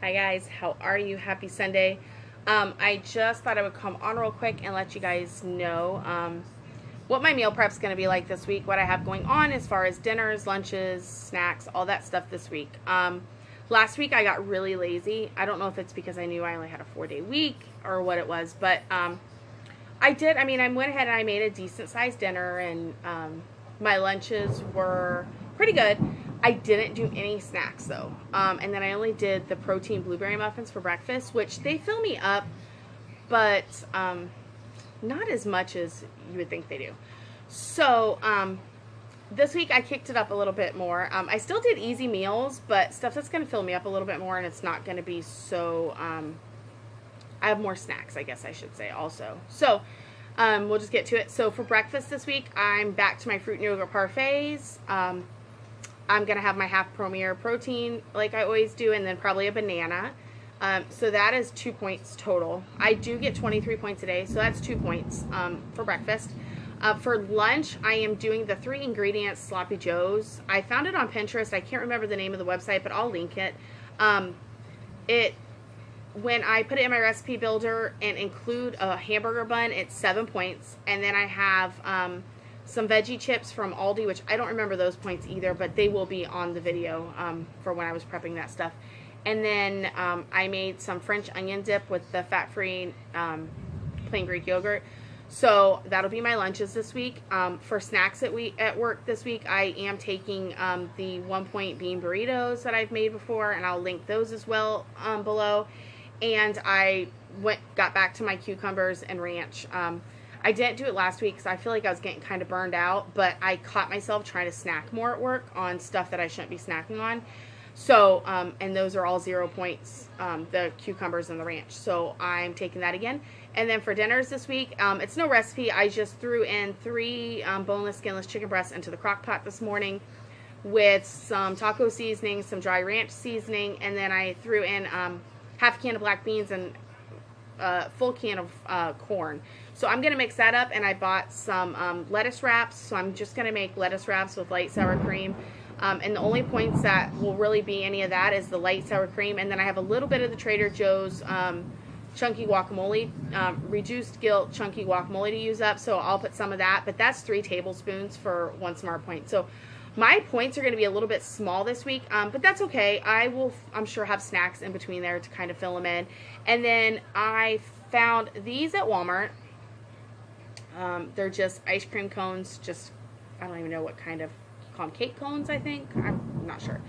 Hi guys, how are you? Happy Sunday. I just thought I would come on real quick and let you guys know what my meal prep's going to be like this week, what I have going on as far as dinners, lunches, snacks, all that stuff this week. Last week I got really lazy. I don't know if it's because I knew I only had a 4-day week or what it was, but I went ahead and I made a decent sized dinner, and my lunches were pretty good. I didn't do any snacks though. And then I only did the protein blueberry muffins for breakfast, which they fill me up, but not as much as you would think they do. So this week I kicked it up a little bit more. I still did easy meals, but stuff that's going to fill me up a little bit more, and it's not going to be so, I have more snacks, I guess I should say also. So we'll just get to it. So for breakfast this week, I'm back to my fruit and yogurt parfaits. I'm going to have my half Premier protein like I always do, and then probably a banana. So that is 2 points total. I do get 23 points a day, so that's 2 points for breakfast. For lunch, I am doing the 3 ingredients Sloppy Joes. I found it on Pinterest. I can't remember the name of the website, but I'll link it. When I put it in my recipe builder and include a hamburger bun, it's 7 points. And then I have some veggie chips from Aldi, which I don't remember those points either, but they will be on the video for when I was prepping that stuff. And then I made some French onion dip with the fat-free plain Greek yogurt. So that'll be my lunches this week. For snacks at work this week, I am taking the 1 point bean burritos that I've made before, and I'll link those as well below. And I got back to my cucumbers and ranch. I didn't do it last week because I feel like I was getting kind of burned out, but I caught myself trying to snack more at work on stuff that I shouldn't be snacking on. So, and those are all 0 points, the cucumbers and the ranch. So I'm taking that again. And then for dinners this week, it's no recipe. I just threw in 3 boneless, skinless chicken breasts into the crock pot this morning with some taco seasoning, some dry ranch seasoning, and then I threw in half a can of black beans and a full can of corn. So I'm going to mix that up, and I bought some lettuce wraps. So I'm just going to make lettuce wraps with light sour cream. And the only points that will really be any of that is the light sour cream. And then I have a little bit of the Trader Joe's chunky guacamole, reduced guilt chunky guacamole to use up. So I'll put some of that. But that's 3 tablespoons for 1 smart point. So my points are going to be a little bit small this week, but that's okay. I'm sure, have snacks in between there to kind of fill them in. And then I found these at Walmart. They're just ice cream cones. I don't even know what kind of, call them cake cones, I think. I'm not sure.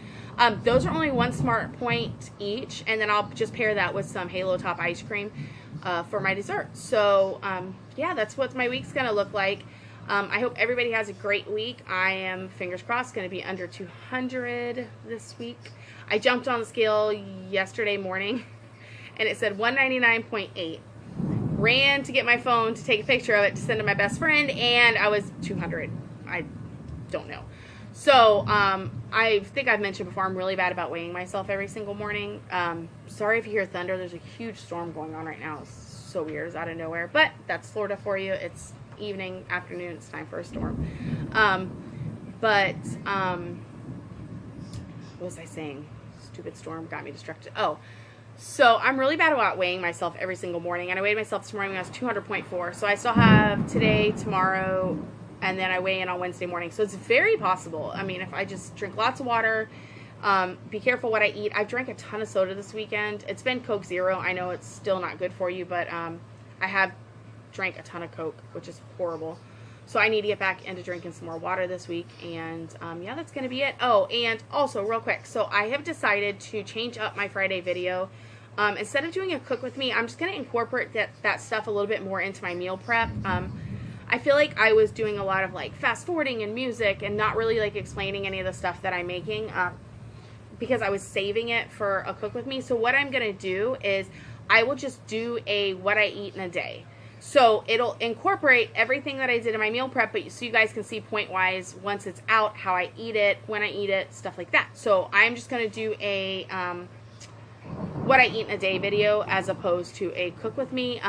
Those are only 1 smart point each, and then I'll just pair that with some Halo Top ice cream for my dessert. So, yeah, that's what my week's going to look like. I hope everybody has a great week. I am, fingers crossed, going to be under 200 this week. I jumped on the scale yesterday morning, and it said 199.8. Ran to get my phone to take a picture of it to send to my best friend, and I was 200. I don't know. So, I think I've mentioned before, I'm really bad about weighing myself every single morning. Sorry if you hear thunder. There's a huge storm going on right now. It's so weird. It's out of nowhere. But that's Florida for you. It's evening, afternoon. It's time for a storm. What was I saying? Stupid storm got me distracted. Oh. So I'm really bad about weighing myself every single morning, and I weighed myself this morning when I was 200.4. So I still have today, tomorrow, and then I weigh in on Wednesday morning. So it's very possible. I mean, if I just drink lots of water, be careful what I eat. I've drank a ton of soda this weekend. It's been Coke Zero. I know it's still not good for you, but I have drank a ton of Coke, which is horrible. So I need to get back into drinking some more water this week, and yeah, that's going to be it. Oh, and also, real quick, so I have decided to change up my Friday video. Instead of doing a cook with me, I'm just going to incorporate that stuff a little bit more into my meal prep. I feel like I was doing a lot of like fast forwarding and music and not really like explaining any of the stuff that I'm making because I was saving it for a cook with me. So what I'm going to do is I will just do a what I eat in a day. So it'll incorporate everything that I did in my meal prep, but so you guys can see point-wise once it's out, how I eat it, when I eat it, stuff like that. So I'm just going to do a what I eat in a day video as opposed to a cook with me.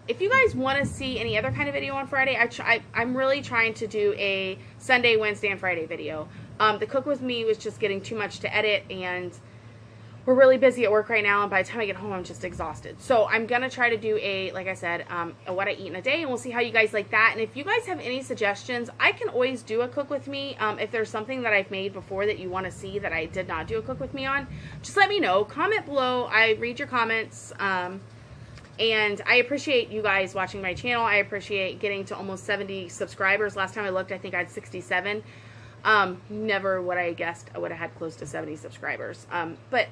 If you guys want to see any other kind of video on Friday, I'm really trying to do a Sunday, Wednesday, and Friday video. The cook with me was just getting too much to edit, and we're really busy at work right now, and by the time I get home, I'm just exhausted. So I'm going to try to do a, like I said, a what I eat in a day, and we'll see how you guys like that. And if you guys have any suggestions, I can always do a cook with me. If there's something that I've made before that you want to see that I did not do a cook with me on, just let me know. Comment below. I read your comments. And I appreciate you guys watching my channel. I appreciate getting to almost 70 subscribers. Last time I looked, I think I had 67. Never would I guessed I would have had close to 70 subscribers. But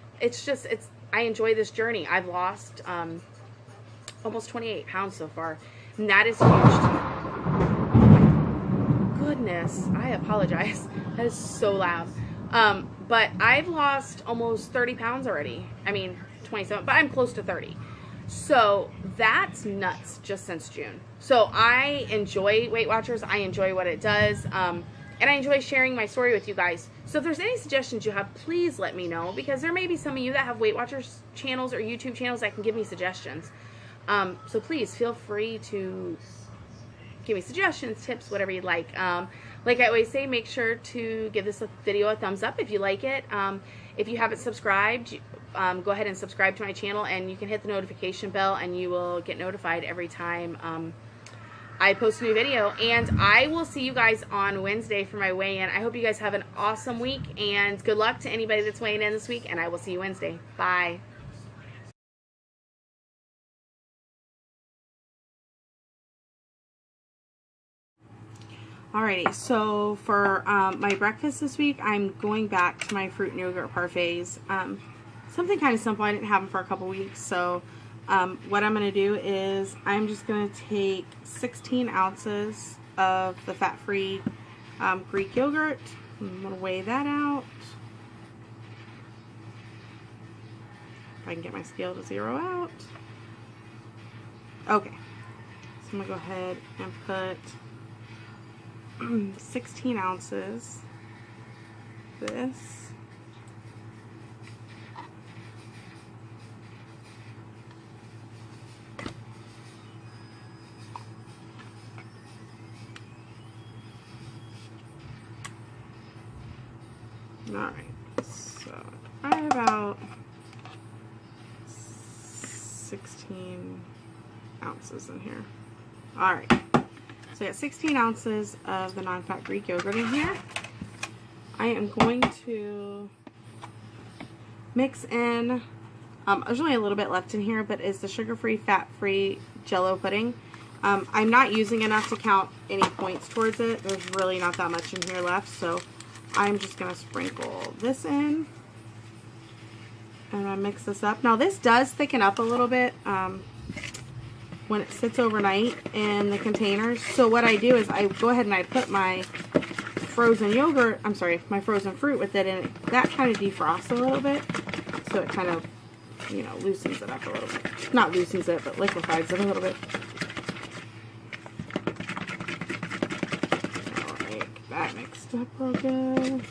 I enjoy this journey. I've lost almost 28 pounds so far. And that is huge. Goodness, I apologize. That is so loud. But I've lost almost 30 pounds already. I mean, 27, but I'm close to 30. So that's nuts just since June. So I enjoy Weight Watchers. I enjoy what it does. And I enjoy sharing my story with you guys. So if there's any suggestions you have, please let me know, because there may be some of you that have Weight Watchers channels or YouTube channels that can give me suggestions. So please feel free to give me suggestions, tips, whatever you'd like. Like I always say, make sure to give this video a thumbs up if you like it. If you haven't subscribed, go ahead and subscribe to my channel, and you can hit the notification bell, and you will get notified every time I post a new video. And I will see you guys on Wednesday for my weigh-in. I hope you guys have an awesome week, and good luck to anybody that's weighing in this week, and I will see you Wednesday. Bye. Alrighty, so for my breakfast this week, I'm going back to my fruit and yogurt parfaits. Something kind of simple. I didn't have them for a couple weeks, so what I'm going to do is I'm just going to take 16 ounces of the fat-free Greek yogurt. I'm going to weigh that out. If I can get my scale to zero out. Okay, so I'm going to go ahead and put 16 ounces of this. Alright, so I have about 16 ounces in here. Alright. So I got 16 ounces of the non-fat Greek yogurt in here. I am going to mix in, there's only a little bit left in here, but it's the sugar-free, fat-free Jell-O pudding. I'm not using enough to count any points towards it. There's really not that much in here left, so I'm just going to sprinkle this in. And I mix this up. Now this does thicken up a little bit when it sits overnight in the containers. So what I do is I go ahead and I put my frozen yogurt, my frozen fruit with it, and that kind of defrosts a little bit. So it kind of, you know, loosens it up a little bit. Not loosens it, but liquefies it a little bit. Alright, get that mixed up real good.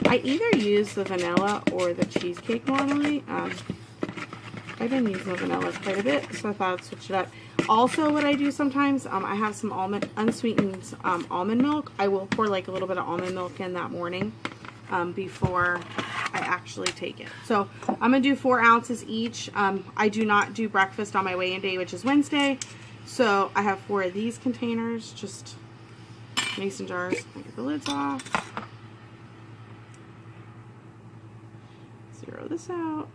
I either use the vanilla or the cheesecake normally. I've been using the vanilla quite a bit, so I thought I'd switch it up. Also, what I do sometimes, I have some unsweetened almond milk. I will pour like a little bit of almond milk in that morning before I actually take it. So I'm going to do 4 ounces each. I do not do breakfast on my weigh-in day, which is Wednesday. So I have 4 of these containers, just mason jars. I get the lids off. Zero this out.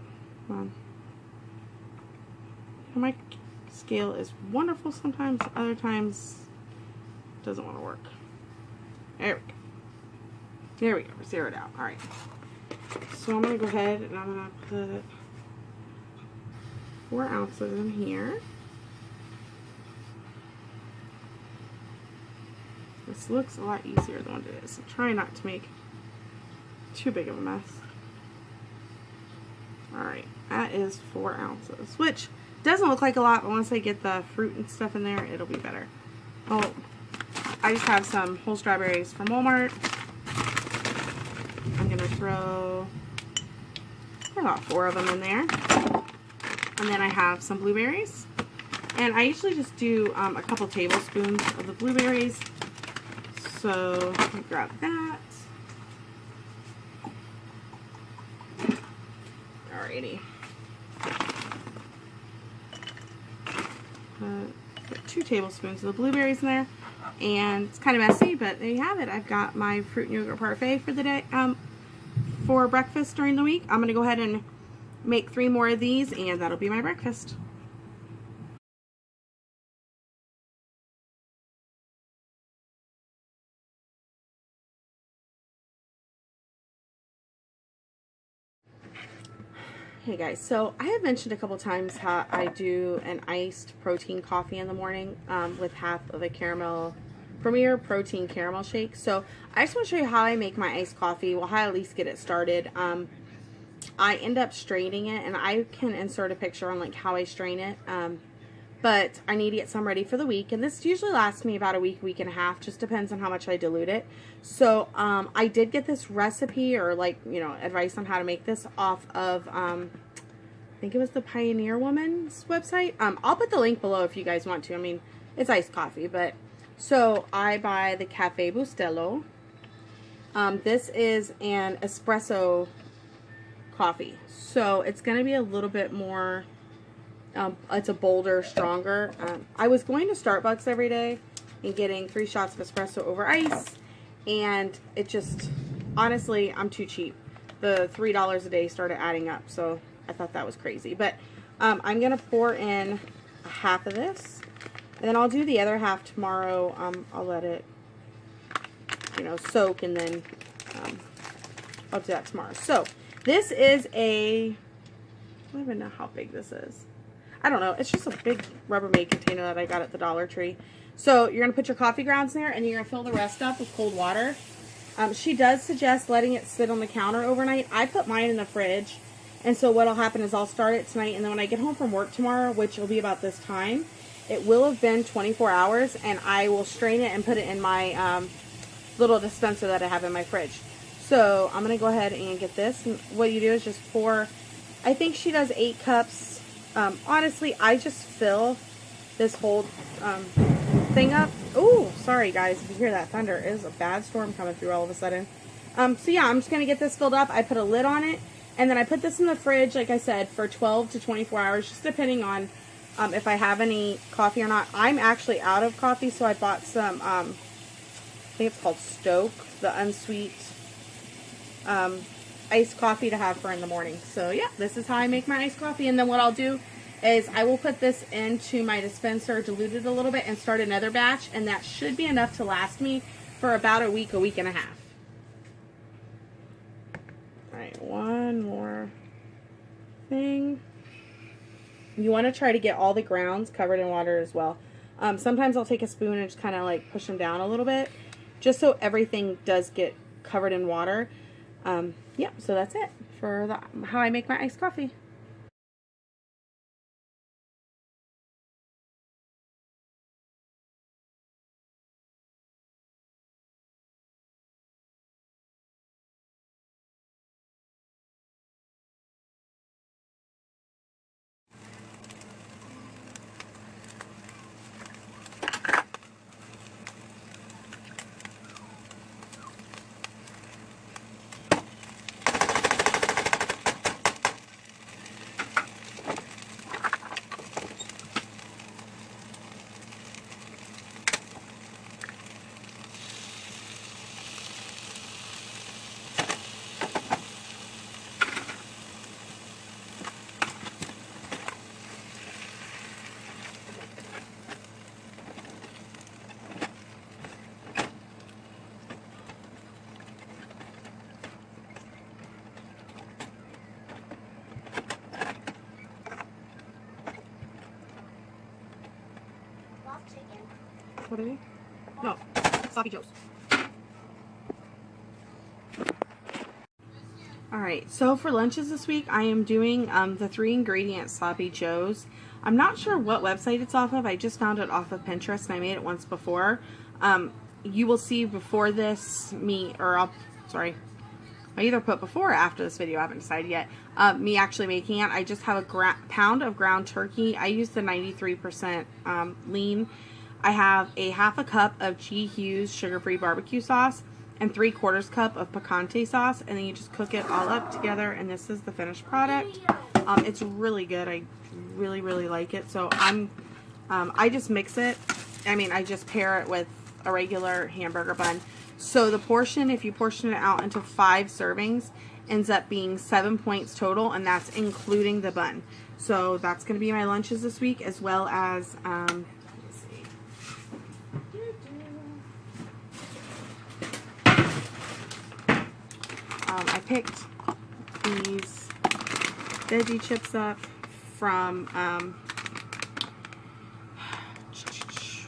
Come on. My scale is wonderful sometimes, other times it doesn't want to work. There we go. There we go. We're zeroed out. Alright. So I'm going to go ahead and I'm going to put 4 ounces in here. This looks a lot easier than what it is. I'm trying not to make too big of a mess. Alright, that is 4 ounces, which doesn't look like a lot, but once I get the fruit and stuff in there, it'll be better. Oh, I just have some whole strawberries from Walmart. I'm going to throw about 4 of them in there. And then I have some blueberries. And I usually just do a couple tablespoons of the blueberries. So, I'm going to grab that. Alrighty. Put 2 tablespoons of the blueberries in there, and it's kind of messy, but there you have it. I've got my fruit and yogurt parfait for the day, for breakfast during the week. I'm gonna go ahead and make 3 more of these, and that'll be my breakfast. Hey guys, so I have mentioned a couple times how I do an iced protein coffee in the morning with half of a Premier protein caramel shake. So I just want to show you how I make my iced coffee. Well, how I at least get it started. I end up straining it, and I can insert a picture on like how I strain it. But I need to get some ready for the week, and this usually lasts me about a week, week and a half. Just depends on how much I dilute it. So I did get this recipe, or like, you know, advice on how to make this off of I think it was the Pioneer Woman's website. I'll put the link below if you guys want to. I mean, it's iced coffee, but so I buy the Cafe Bustelo. This is an espresso coffee, so it's going to be a little bit more. It's a bolder, stronger. I was going to Starbucks every day and getting 3 shots of espresso over ice, and it just, honestly, I'm too cheap. The $3 a day started adding up, so I thought that was crazy. But I'm going to pour in a half of this, and then I'll do the other half tomorrow. I'll let it, you know, soak, and then I'll do that tomorrow. So this is a, I don't even know how big this is. I don't know. It's just a big Rubbermaid container that I got at the Dollar Tree. So you're going to put your coffee grounds in there, and you're going to fill the rest up with cold water. She does suggest letting it sit on the counter overnight. I put mine in the fridge. And so what will happen is I'll start it tonight, and then when I get home from work tomorrow, which will be about this time, it will have been 24 hours, and I will strain it and put it in my little dispenser that I have in my fridge. So I'm going to go ahead and get this. And what you do is just pour, I think she does 8 cups. Honestly, I just fill this whole thing up. Oh, sorry guys, if you hear that thunder, it is a bad storm coming through all of a sudden. So yeah, I'm just going to get this filled up. I put a lid on it, and then I put this in the fridge, like I said, for 12 to 24 hours, just depending on if I have any coffee or not. I'm actually out of coffee, so I bought some, I think it's called Stoke, the unsweet iced coffee to have for in the morning. So yeah, this is how I make my iced coffee. And then what I'll do is I will put this into my dispenser, dilute it a little bit, and start another batch, and that should be enough to last me for about a week and a half. Alright, one more thing. You want to try to get all the grounds covered in water as well. Sometimes I'll take a spoon and just kind of like push them down a little bit, just so everything does get covered in water. Yeah, so that's it for how I make my iced coffee. What are they? No, sloppy joes. Alright, so for lunches this week, I am doing the 3-ingredient sloppy joes. I'm not sure what website it's off of. I just found it off of Pinterest, and I made it once before. You will see before this I either put before or after this video, I haven't decided yet, me actually making it. I just have a pound of ground turkey. I use the 93% lean. I have a half a cup of G. Hughes sugar-free barbecue sauce, and 3/4 cup of picante sauce, and then you just cook it all up together, and this is the finished product. It's really good. I really like it. So I just mix it. I mean, I just pair it with a regular hamburger bun. So the portion, if you portion it out into 5 servings, ends up being 7 points total, and that's including the bun. So that's going to be my lunches this week, as well as let's see. I picked these veggie chips up from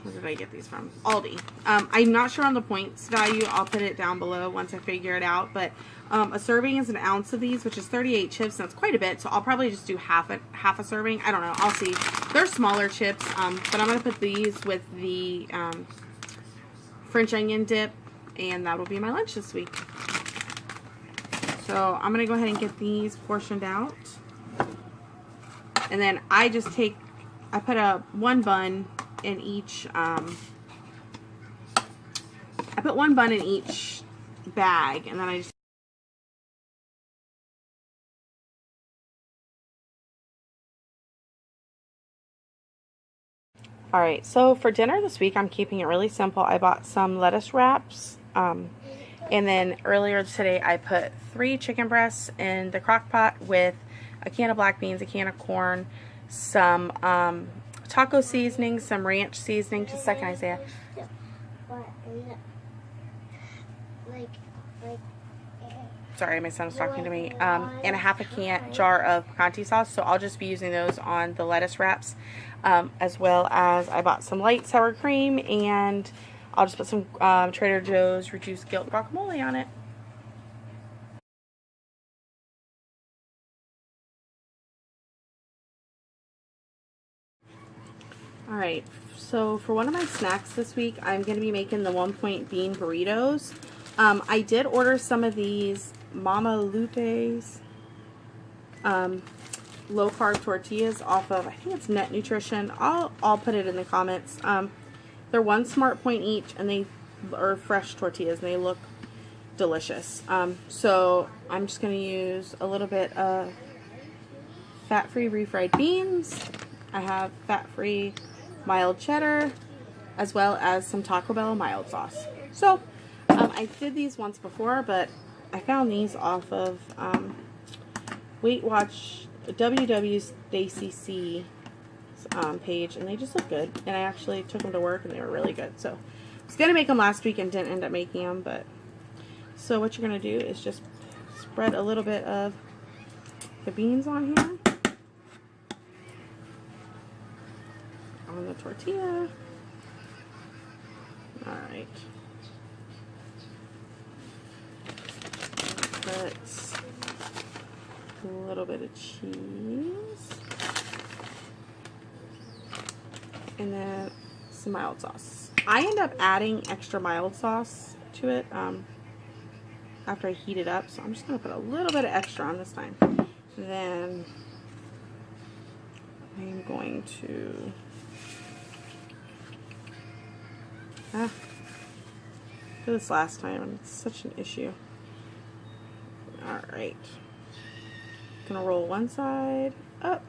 where did I get these from? Aldi. I'm not sure on the points value. I'll put it down below once I figure it out. But a serving is an ounce of these, which is 38 chips. And that's quite a bit. So I'll probably just do half a serving. I don't know. I'll see. They're smaller chips. But I'm going to put these with the French onion dip. And that will be my lunch this week. So I'm going to go ahead and get these portioned out. And then I just I put one bun in each, I put one bun in each bag, and then I just Alright, so for dinner this week, I'm keeping it really simple. I bought some lettuce wraps, and then earlier today I put 3 chicken breasts in the crock pot with a can of black beans, a can of corn, some taco seasoning, some ranch seasoning. Just a second, Isaiah. Sorry, my son's talking to me. And a half a jar of picante sauce. So I'll just be using those on the lettuce wraps, as well as I bought some light sour cream, and I'll just put some Trader Joe's reduced guilt guacamole on it. Alright, so for one of my snacks this week, I'm going to be making the 1-point bean burritos. I did order some of these Mama Lupe's low carb tortillas off of, I think it's Net Nutrition. I'll put it in the comments. They're 1 smart point each, and they are fresh tortillas, and they look delicious. So I'm just going to use a little bit of fat-free refried beans. I have fat-free mild cheddar, as well as some Taco Bell mild sauce. So I did these once before, but I found these off of Weight Watch WWDCC page, and they just look good. And I actually took them to work, and they were really good. So I was gonna make them last week and didn't end up making them. But so what you're gonna do is just spread a little bit of the beans on here, on the tortilla. Alright. Put a little bit of cheese. And then some mild sauce. I end up adding extra mild sauce to it after I heat it up. So I'm just going to put a little bit of extra on this time. Then I'm going to do this last time, and it's such an issue. Alright. Gonna roll one side up.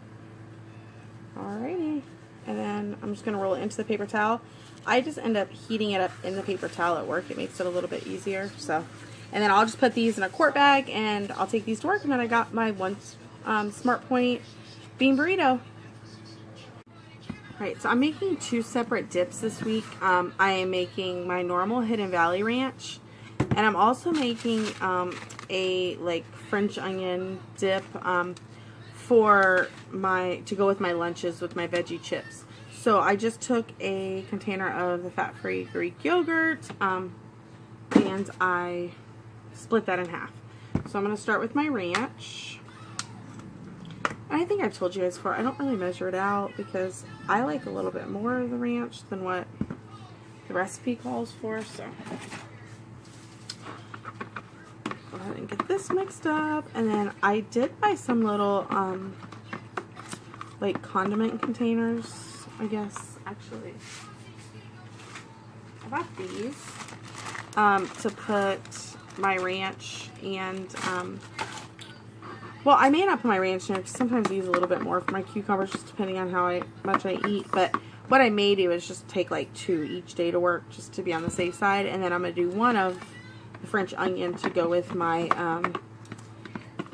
Alrighty. And then I'm just gonna roll it into the paper towel. I just end up heating it up in the paper towel at work. It makes it a little bit easier. So, and then I'll just put these in a quart bag, and I'll take these to work, and then I got my 1 Smart Point bean burrito. Alright, so I'm making 2 separate dips this week. I am making my normal Hidden Valley Ranch, and I'm also making a like French onion dip to go with my lunches with my veggie chips. So I just took a container of the fat-free Greek yogurt, and I split that in half. So I'm going to start with my ranch. I think I've told you guys before, I don't really measure it out because I like a little bit more of the ranch than what the recipe calls for. So go ahead and get this mixed up. And then I did buy some little like condiment containers, I guess. Actually, I bought these. to put my ranch and, well, I may not put my ranch in there, because sometimes I use a little bit more for my cucumbers, just depending on how much I eat. But what I may do is just take like 2 each day to work, just to be on the safe side. And then I'm going to do 1 of the French onion to go with my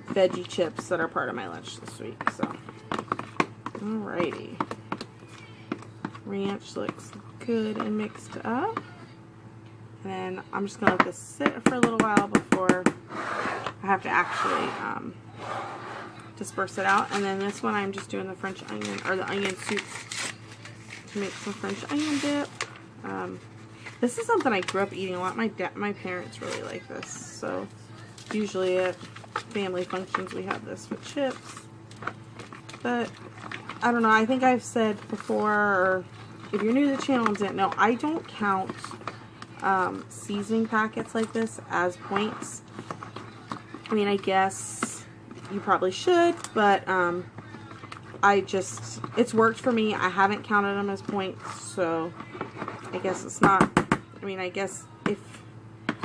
veggie chips that are part of my lunch this week. So, alrighty. Ranch looks good and mixed up. And then I'm just going to let this sit for a little while before I have to actually disperse it out. And then this one I'm just doing the French onion, or the onion soup, to make some French onion dip. This is something I grew up eating a lot. My parents really like this. So usually at family functions we have this with chips. But I don't know. I think I've said before, or if you're new to the channel and didn't know, I don't count seasoning packets like this as points. I mean, I guess you probably should, but it's worked for me. I haven't counted them as points, so I guess it's not, I mean, I guess if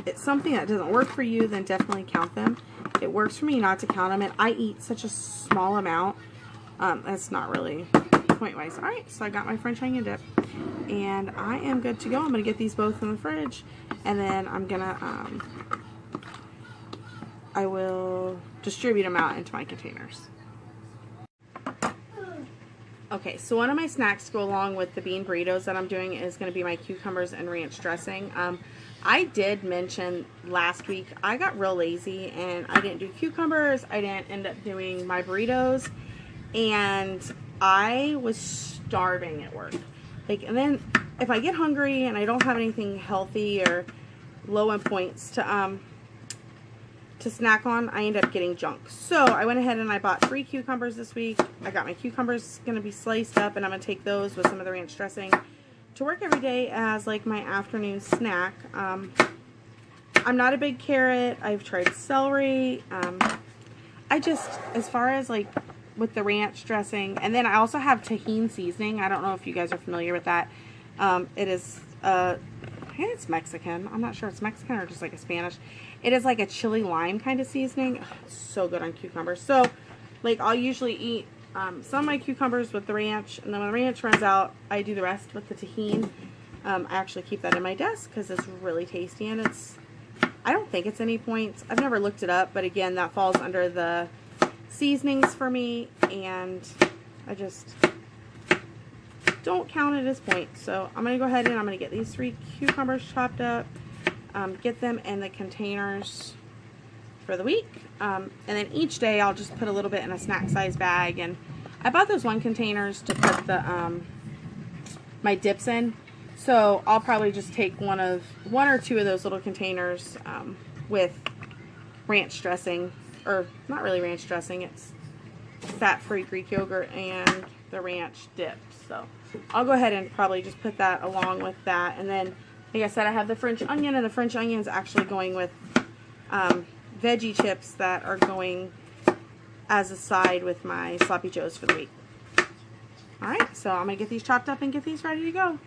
it's something that doesn't work for you, then definitely count them. It works for me not to count them, and I eat such a small amount, it's not really point-wise. Alright, so I got my French onion dip, and I am good to go. I'm going to get these both in the fridge, and then I'm going to, I will distribute them out into my containers. Okay, so one of my snacks to go along with the bean burritos that I'm doing is going to be my cucumbers and ranch dressing. I did mention last week I got real lazy and I didn't do cucumbers. I didn't end up doing my burritos, and I was starving at work. Like, and then if I get hungry and I don't have anything healthy or low in points to snack on, I end up getting junk. So I went ahead and I bought 3 cucumbers this week. I got my cucumbers going to be sliced up, and I'm going to take those with some of the ranch dressing to work every day as like my afternoon snack. I'm not a big carrot. I've tried celery. I just, as far as like with the ranch dressing, and then I also have tahini seasoning. I don't know if you guys are familiar with that. It is, I think it's Mexican. I'm not sure if it's Mexican or just like a Spanish. It is like a chili lime kind of seasoning. Ugh, it's so good on cucumbers. So, like, I'll usually eat some of my cucumbers with the ranch, and then when the ranch runs out, I do the rest with the tahini. I actually keep that in my desk because it's really tasty, and I don't think it's any points. I've never looked it up, but again, that falls under the seasonings for me, and I just don't count it as points. So I'm going to go ahead and I'm going to get these 3 cucumbers chopped up, get them in the containers for the week, and then each day I'll just put a little bit in a snack size bag. And I bought those 1 containers to put the my dips in, so I'll probably just take one or two of those little containers with ranch dressing, or not really ranch dressing, it's fat-free Greek yogurt and the ranch dip. So I'll go ahead and probably just put that along with that. And then, like I said, I have the French onion, and the French onion is actually going with veggie chips that are going as a side with my sloppy joes for the week. Alright, so I'm going to get these chopped up and get these ready to go.